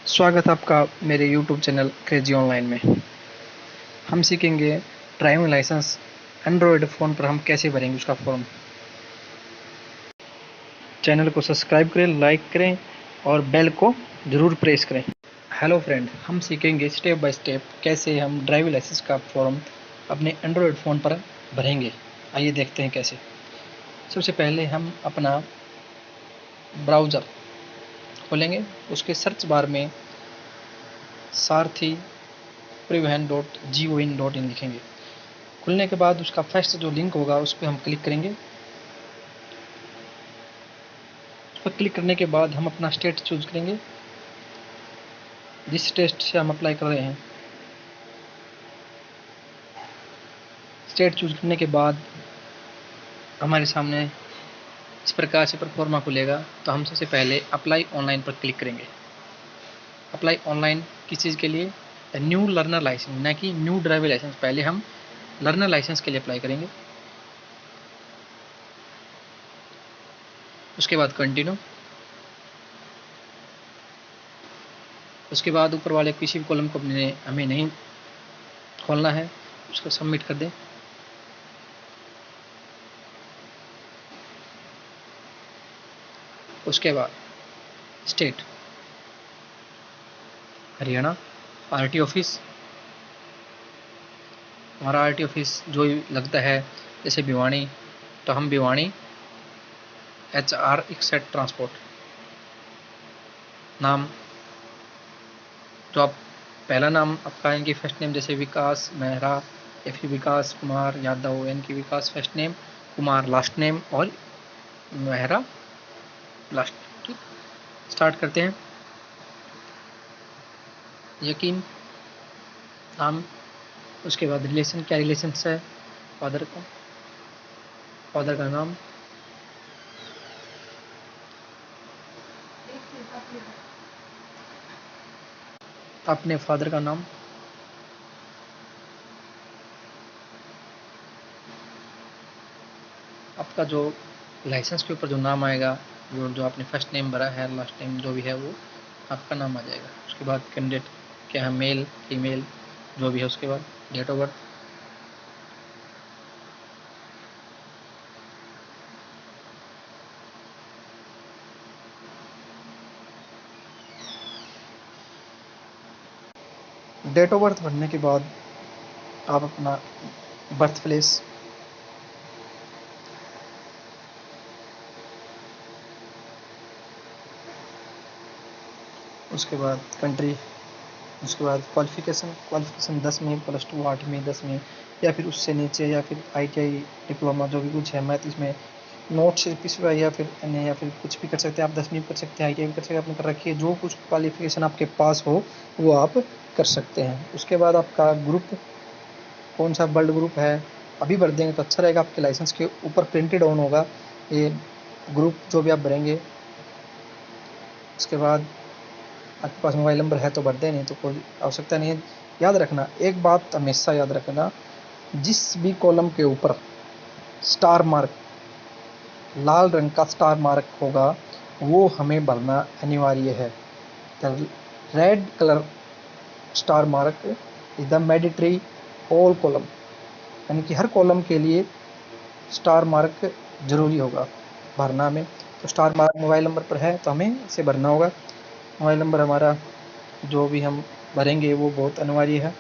स्वागत है आपका मेरे YouTube चैनल क्रेजी ऑनलाइन में। हम सीखेंगे ड्राइविंग लाइसेंस एंड्रॉयड फ़ोन पर हम कैसे भरेंगे उसका फॉर्म। चैनल को सब्सक्राइब करें, लाइक करें और बेल को ज़रूर प्रेस करें। हेलो फ्रेंड, हम सीखेंगे स्टेप बाय स्टेप कैसे हम ड्राइविंग लाइसेंस का फॉर्म अपने एंड्रॉयड फ़ोन पर भरेंगे। आइए देखते हैं कैसे। सबसे पहले हम अपना ब्राउज़र खोलेंगे, उसके सर्च बार में सारथी परिवहन.gov.in लिखेंगे। खुलने के बाद उसका फर्स्ट जो लिंक होगा उस पर हम क्लिक करेंगे। उस पर क्लिक करने के बाद हम अपना स्टेट चूज करेंगे, जिस स्टेट से हम अप्लाई कर रहे हैं। स्टेट चूज करने के बाद हमारे सामने इस प्रकार से परफॉर्मा खुलेगा। तो हम सबसे पहले अप्लाई ऑनलाइन पर क्लिक करेंगे। अप्लाई ऑनलाइन किस चीज़ के लिए? न्यू लर्नर लाइसेंस, ना कि न्यू ड्राइविंग लाइसेंस। पहले हम लर्नर लाइसेंस के लिए अप्लाई करेंगे। उसके बाद कंटिन्यू। उसके बाद ऊपर वाले किसी भी कॉलम को हमें नहीं खोलना है, उसको सबमिट कर दें। उसके बाद स्टेट हरियाणा, आरटी ऑफिस, हमारा आरटी ऑफिस जो लगता है जैसे भिवानी, तो हम भिवानी HR एक्सेट ट्रांसपोर्ट। नाम जो आप पहला नाम आपका इनकी फर्स्ट नेम, जैसे विकास मेहरा, या फिर विकास कुमार यादव, इनकी Vikas first name, Kumar last name और मेहरा लास्ट। ठीक, स्टार्ट करते हैं। यकीन नाम, उसके बाद रिलेशन, क्या रिलेशन है? फादर का नाम, अपने फादर का नाम, आपका जो लाइसेंस के ऊपर जो नाम आएगा, वो जो आपने फर्स्ट नेम भरा है, लास्ट नेम जो भी है वो आपका नाम आ जाएगा। उसके बाद कैंडिडेट क्या है, मेल फीमेल जो भी है। उसके बाद date of birth, date of birth भरने के बाद आप अपना बर्थ प्लेस, उसके बाद कंट्री, उसके बाद क्वालिफिकेशन 10 में, +2 8 में, 10 में, या फिर उससे नीचे, या फिर ITI डिप्लोमा जो भी कुछ है। मैथ इसमें नोट से पिछवा, या फिर NA, या फिर कुछ भी कर सकते हैं आप। 10वीं भी कर सकते हैं, ITI भी कर सकते हैं, आपने कर रखी है। जो कुछ क्वालिफिकेशन आपके पास हो वो आप कर सकते हैं। उसके बाद आपका ग्रुप कौन सा ब्लड ग्रुप है अभी भर देंगे तो अच्छा रहेगा। आपके लाइसेंस के ऊपर प्रिंटेड ऑन होगा ये ग्रुप जो भी आप भरेंगे। उसके बाद आपके पास मोबाइल नंबर है तो भर दें, नहीं तो कोई आवश्यकता नहीं है। याद रखना, एक बात हमेशा याद रखना, जिस भी कॉलम के ऊपर स्टार मार्क, लाल रंग का स्टार मार्क होगा, वो हमें भरना अनिवार्य है। The red colour star mark is the mandatory all column, यानी कि हर कॉलम के लिए स्टार मार्क जरूरी होगा भरना में। तो स्टार मार्क मोबाइल नंबर पर है तो हमें इसे भरना होगा। मोबाइल नंबर हमारा जो भी हम भरेंगे वो बहुत अनिवार्य है,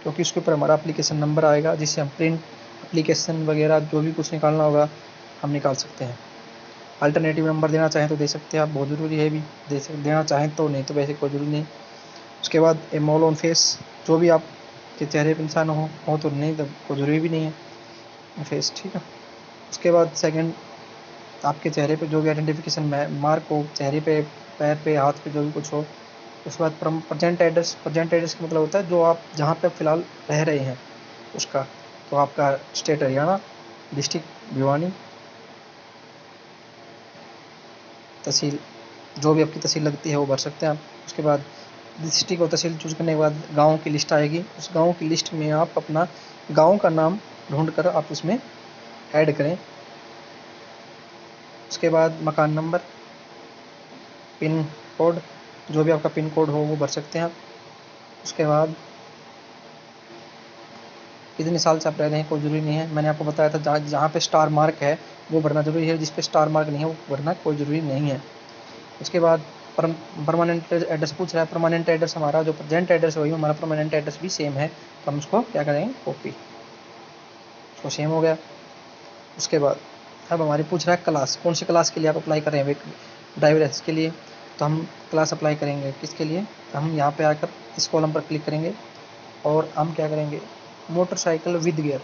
क्योंकि उसके ऊपर हमारा एप्लीकेशन नंबर आएगा, जिससे हम प्रिंट एप्लीकेशन वगैरह जो भी कुछ निकालना होगा हम निकाल सकते हैं। अल्टरनेटिव नंबर देना चाहें तो दे सकते हैं आप, बहुत ज़रूरी है भी, देना चाहें तो, नहीं तो वैसे कोई ज़रूरी नहीं। उसके बाद ए मोल ऑन फेस, जो भी आपके चेहरे पर निशान हो तो नहीं, तो कोई ज़रूरी भी नहीं है फेस। ठीक है। उसके बाद सेकंड, आपके चेहरे पे जो भी आइडेंटिफिकेशन मार्क हो, चेहरे पे, पैर पे, हाथ पे, जो भी कुछ हो। उसके बाद प्रेजेंट एड्रेस का मतलब होता है जो आप जहाँ पे फ़िलहाल रह रहे हैं उसका। तो आपका स्टेट हरियाणा, डिस्ट्रिक्ट भिवानी, तहसील जो भी आपकी तहसील लगती है वो भर सकते हैं आप। उसके बाद डिस्ट्रिक्ट और तहसील चूज़ करने के बाद गाँव की लिस्ट आएगी। उस गाँव की लिस्ट में आप अपना गाँव का नाम ढूँढ कर आप उसमें ऐड करें। उसके बाद मकान नंबर, पिन कोड, जो भी आपका पिन कोड हो वो भर सकते हैं आप। उसके बाद कितने साल से आप रह रहे हैं कोई ज़रूरी नहीं है, मैंने आपको बताया था जहाँ पे स्टार मार्क है वो भरना ज़रूरी है, जिस पे स्टार मार्क नहीं है वो भरना कोई ज़रूरी नहीं है। उसके बाद परमानेंट एड्रेस पूछ रहा है, परमानेंट एड्रेस हमारा जो प्रेजेंट एड्रेस है वही हमारा परमानेंट एड्रेस भी सेम है, तो हम उसको क्या करेंगे, कॉपी, उसको सेम हो गया। उसके बाद अब हमारे पूछ रहा है क्लास, कौन सी क्लास के लिए आप अप्लाई कर रहे हैं, ड्राइवर लाइसेंस के लिए, तो हम क्लास अप्लाई करेंगे किसके लिए, तो हम यहाँ पे आकर इस कॉलम पर क्लिक करेंगे और हम क्या करेंगे, motorcycle with gear,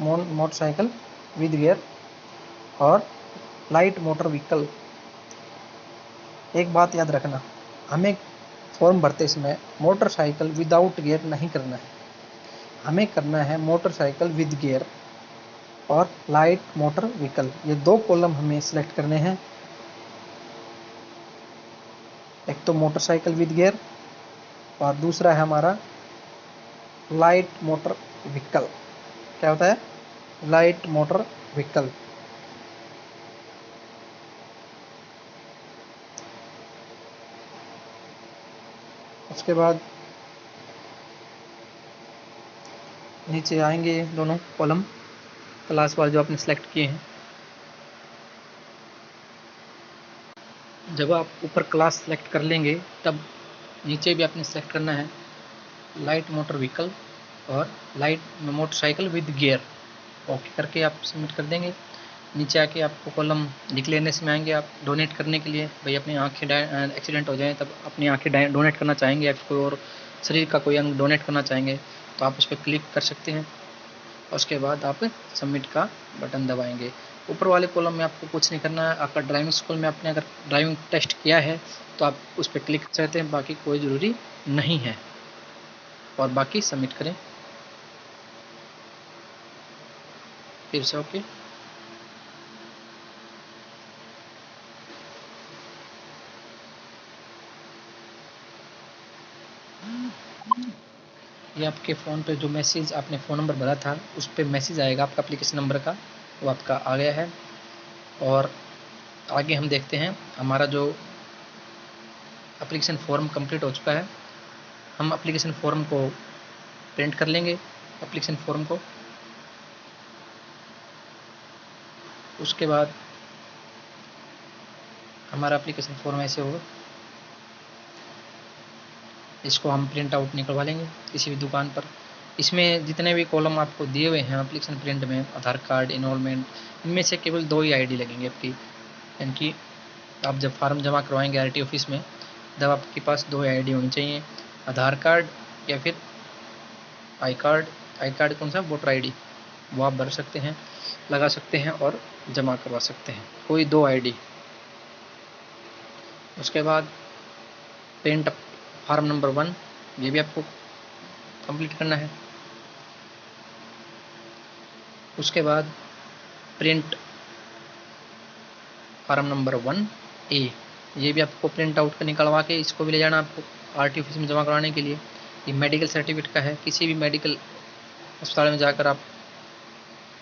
motorcycle with gear और लाइट मोटर व्हीकल। एक बात याद रखना, हमें फॉर्म भरते समय मोटरसाइकिल विदाउट गियर नहीं करना है, हमें करना है मोटरसाइकिल विद गियर और लाइट मोटर व्हीकल। ये दो कॉलम हमें सिलेक्ट करने हैं, एक तो मोटरसाइकिल विद गियर और दूसरा है हमारा लाइट मोटर व्हीकल। क्या होता है, लाइट मोटर व्हीकल। उसके बाद नीचे आएंगे दोनों कॉलम क्लास वाले जो आपने सेलेक्ट किए हैं। जब आप ऊपर क्लास सेलेक्ट कर लेंगे तब नीचे भी आपने सेलेक्ट करना है लाइट मोटर व्हीकल और light motorcycle with gear. Okay करके आप सबमिट कर देंगे। नीचे आके आपको कॉलम डिक्लेयरनेस में आएंगे, आप डोनेट करने के लिए, भाई अपनी आँखें एक्सीडेंट हो जाए तब अपनी आँखें डोनेट करना चाहेंगे या कोई और शरीर का कोई अंग डोनेट करना चाहेंगे तो आप उस पर क्लिक कर सकते हैं। उसके बाद आप सबमिट का बटन दबाएंगे। ऊपर वाले कॉलम में आपको कुछ नहीं करना है, आपका ड्राइविंग स्कूल में आपने अगर ड्राइविंग टेस्ट किया है तो आप उस पर क्लिक कर सकते हैं, बाकी कोई ज़रूरी नहीं है। और बाकी सबमिट करें फिर से। ओके, ये आपके फ़ोन पे जो मैसेज आपने फ़ोन नंबर भरा था उस पर मैसेज आएगा आपका एप्लीकेशन नंबर का, वो आपका आ गया है। और आगे हम देखते हैं हमारा जो एप्लीकेशन फॉर्म कंप्लीट हो चुका है। हम एप्लीकेशन फॉर्म को प्रिंट कर लेंगे, एप्लीकेशन फॉर्म को। उसके बाद हमारा एप्लीकेशन फॉर्म ऐसे होगा, इसको हम प्रिंट आउट निकलवा लेंगे किसी भी दुकान पर। इसमें जितने भी कॉलम आपको दिए हुए हैं एप्लीकेशन प्रिंट में, आधार कार्ड, इनरोलमेंट, इनमें से केवल 2 ही आईडी लगेंगे आपकी, यानी कि आप जब फार्म जमा करवाएंगे आरटी ऑफिस में तब आपके पास 2 आईडी होनी चाहिए, आधार कार्ड या फिर आई कार्ड। आई कार्ड कौन सा, वोटर आईडी, वो आप भर सकते हैं, लगा सकते हैं और जमा करवा सकते हैं, कोई 2 आईडी। उसके बाद प्रिंट फार्म नंबर 1, ये भी आपको कंप्लीट करना है। उसके बाद प्रिंट फार्म नंबर 1A, ये भी आपको प्रिंट आउट कर निकलवा के इसको भी ले जाना आपको आरटी ऑफिस में जमा कराने के लिए। ये मेडिकल सर्टिफिकेट का है, किसी भी मेडिकल अस्पताल में जाकर आप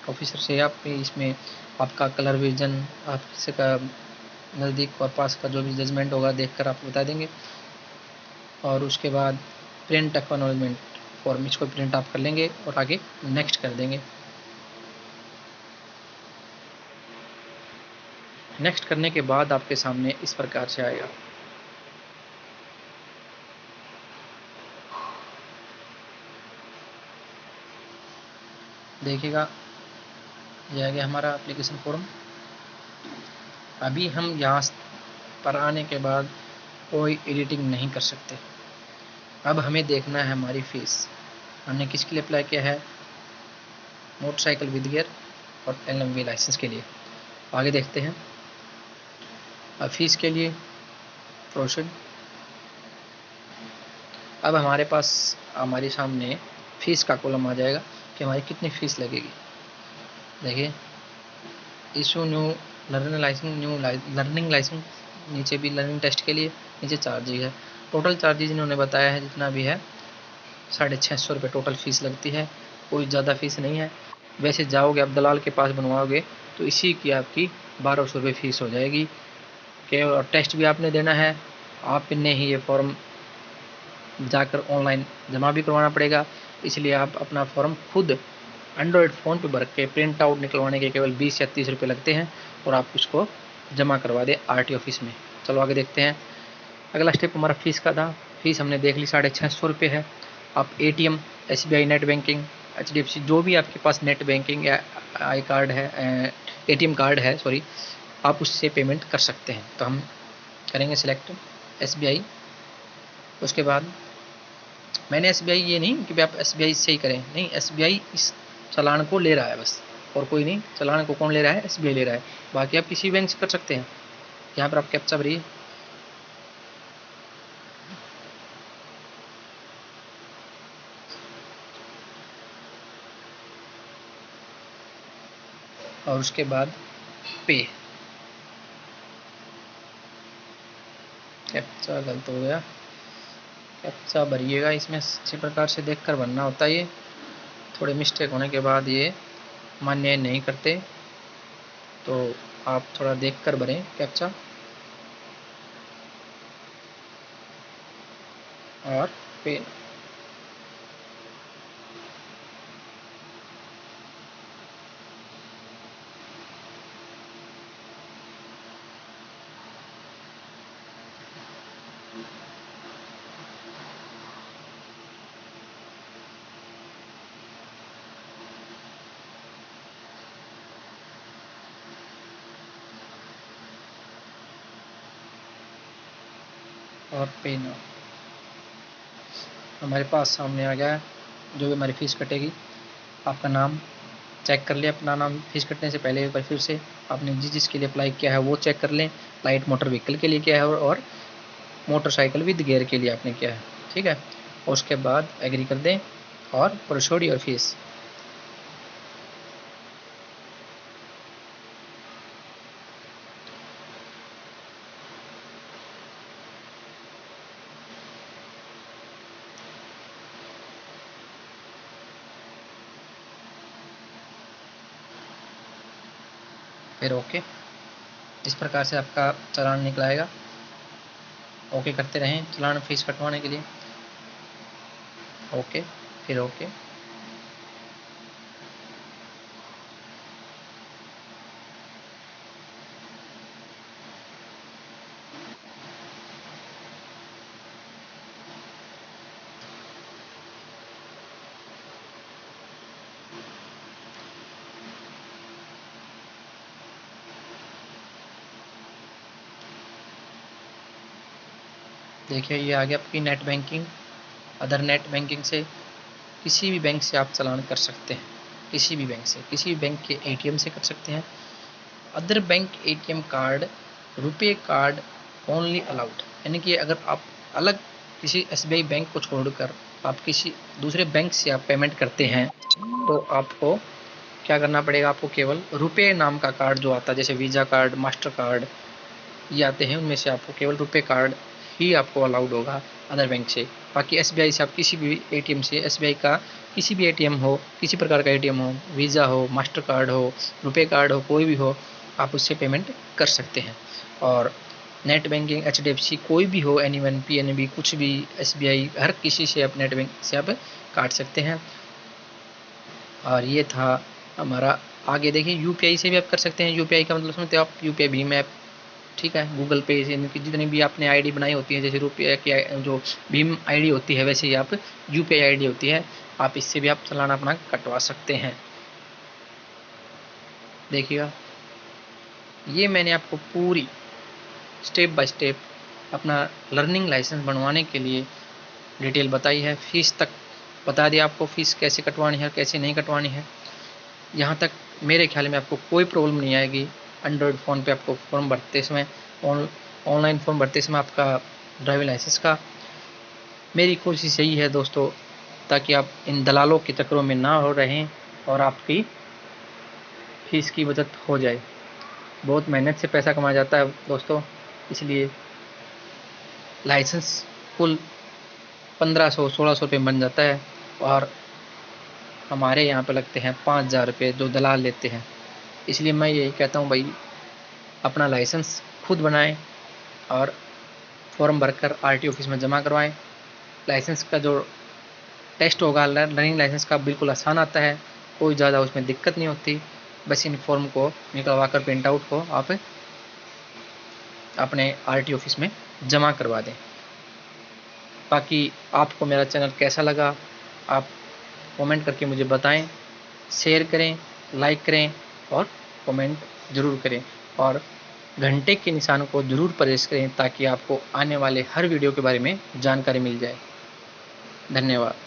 ऑफिसर से आप इसमें आपका कलर विजन, आपसे का नज़दीक और पास का जो भी जजमेंट होगा देखकर आप बता देंगे। और उसके बाद प्रिंट एक्नॉलेजमेंट फॉर्म, इसको प्रिंट आप कर लेंगे और आगे नेक्स्ट कर देंगे। नेक्स्ट करने के बाद आपके सामने इस प्रकार से आएगा। देखिएगा, यह आ गया हमारा एप्लीकेशन फॉर्म। अभी हम यहाँ पर आने के बाद कोई एडिटिंग नहीं कर सकते। अब हमें देखना है हमारी फ़ीस, हमने किसके लिए अप्लाई किया है, मोटरसाइकिल विद गियर और LMV लाइसेंस के लिए। आगे देखते हैं। अब फीस के लिए प्रोसीड। अब हमारे पास हमारे सामने फ़ीस का कॉलम आ जाएगा कि हमारी कितनी फ़ीस लगेगी। देखिए, issue new learning licence, new learning licence, नीचे भी लर्निंग टेस्ट के लिए, नीचे चार्जेज है। टोटल चार्जेज इन्होंने बताया है जितना भी है 650 रुपये टोटल फ़ीस लगती है, कोई ज़्यादा फ़ीस नहीं है। वैसे जाओगे आप दलाल के पास बनवाओगे तो इसी की आपकी 1200 रुपये फ़ीस हो जाएगी। केवल टेस्ट भी आपने देना है आपने ही ये फॉर्म जाकर ऑनलाइन जमा भी करवाना पड़ेगा, इसलिए आप अपना फॉर्म खुद एंड्रॉयड फ़ोन पे भर के प्रिंट आउट निकलवाने के केवल 20 या 30 रुपये लगते हैं और आप उसको जमा करवा दें आरटी ऑफिस में। चलो आगे देखते हैं। अगला स्टेप हमारा फीस का था। फीस हमने देख ली 650 रुपये है। आप ATM, SBI net banking, HDFC, जो भी आपके पास नेट बैंकिंग या आई कार्ड है, एटीएम कार्ड है सॉरी, आप उससे पेमेंट कर सकते हैं। तो हम करेंगे सिलेक्ट एसबीआई। उसके बाद मैंने एसबीआई ये नहीं कि आप एसबीआई से ही करें, नहीं, एसबीआई इस चालान को ले रहा है बस, और कोई नहीं। चालान को कौन ले रहा है? एसबीआई ले रहा है। बाकी आप किसी बैंक से कर सकते हैं। यहाँ पर आप कैप्चा भरिए। और उसके बाद पे। कैप्चा गलत हो गया, कैप्चा भरिएगा। इसमें अच्छी प्रकार से देखकर भरना होता है। ये थोड़े मिस्टेक होने के बाद ये मान्य नहीं करते, तो आप थोड़ा देखकर भरें कैप्चा। और पे और पे नाउ हमारे पास सामने आ गया है। जो भी हमारी फ़ीस कटेगी, आपका नाम चेक कर लें। अपना नाम फीस कटने से पहले एक बार फिर से आपने जिसके लिए अप्लाई किया है वो चेक कर लें। लाइट मोटर व्हीकल के लिए किया है और मोटरसाइकिल विद गियर के लिए आपने किया है, ठीक है। और उसके बाद एग्री कर दें और प्रोसीड योर फीस। फिर ओके। इस प्रकार से आपका चालान निकलाएगा। ओके करते रहें चालान फीस कटवाने के लिए। ओके, फिर ओके। देखिए ये आ गया आपकी net banking. Other net banking से किसी भी बैंक से आप चालान कर सकते हैं, किसी भी बैंक से, किसी भी बैंक के एटीएम से कर सकते हैं। अदर बैंक एटीएम कार्ड, रुपए कार्ड ओनली अलाउड, यानी कि अगर आप अलग किसी एसबीआई बैंक को छोड़कर आप किसी दूसरे बैंक से आप पेमेंट करते हैं, तो आपको क्या करना पड़ेगा? आपको केवल रुपए नाम का कार्ड जो आता है, जैसे वीज़ा कार्ड, मास्टर कार्ड, ये आते हैं, उनमें से आपको केवल रुपए कार्ड ही आपको अलाउड होगा अदर बैंक से। बाकी एसबीआई से आप किसी भी एटीएम से, एसबीआई का किसी भी एटीएम हो, किसी प्रकार का एटीएम हो, वीज़ा हो, मास्टर कार्ड हो, रुपए कार्ड हो, कोई भी हो, आप उससे पेमेंट कर सकते हैं। और नेट बैंकिंग एचडीएफसी कोई भी हो, एनीवन, पीएनबी, कुछ भी, एसबीआई, हर किसी से आप नेट बैंक से आप काट सकते हैं। और ये था हमारा। आगे देखिए यूपीआई से भी आप कर सकते हैं। यूपीआई का मतलब समझते हो आप? यूपीआई भीम ऐप, ठीक है। गूगल पे से इनकी जितनी भी आपने आईडी बनाई होती है, जैसे रुपये की जो भीम आईडी होती है, वैसे ही आप यूपीआई आईडी होती है, आप इससे भी आप चालान अपना कटवा सकते हैं। देखिएगा ये मैंने आपको पूरी स्टेप बाय स्टेप अपना लर्निंग लाइसेंस बनवाने के लिए डिटेल बताई है। फीस तक बता दिया आपको, फीस कैसे कटवानी है, कैसे नहीं कटवानी है। यहाँ तक मेरे ख्याल में आपको कोई प्रॉब्लम नहीं आएगी। एंड्रॉयड फ़ोन पे आपको फॉर्म भरते समय, ऑनलाइन फॉर्म भरते समय आपका ड्राइविंग लाइसेंस का। मेरी कोशिश यही है दोस्तों, ताकि आप इन दलालों के चक्करों में ना हो रहें और आपकी फीस की बचत हो जाए। बहुत मेहनत से पैसा कमाया जाता है दोस्तों, इसलिए लाइसेंस कुल 1500-1600 रुपये बन जाता है और हमारे यहाँ पे लगते हैं 5000 रुपये जो दलाल लेते हैं। इसलिए मैं यही कहता हूँ भाई, अपना लाइसेंस खुद बनाएं और फॉर्म भरकर आरटी ऑफिस में जमा करवाएं। लाइसेंस का जो टेस्ट होगा लर्निंग लाइसेंस का बिल्कुल आसान आता है, कोई ज़्यादा उसमें दिक्कत नहीं होती। बस इन फॉर्म को निकलवा कर प्रिंट आउट को आप अपने आरटी ऑफिस में जमा करवा दें। बाकी आपको मेरा चैनल कैसा लगा आप कमेंट करके मुझे बताएं, शेयर करें, लाइक करें और कमेंट ज़रूर करें और घंटे के निशान को ज़रूर प्रेस करें ताकि आपको आने वाले हर वीडियो के बारे में जानकारी मिल जाए। धन्यवाद।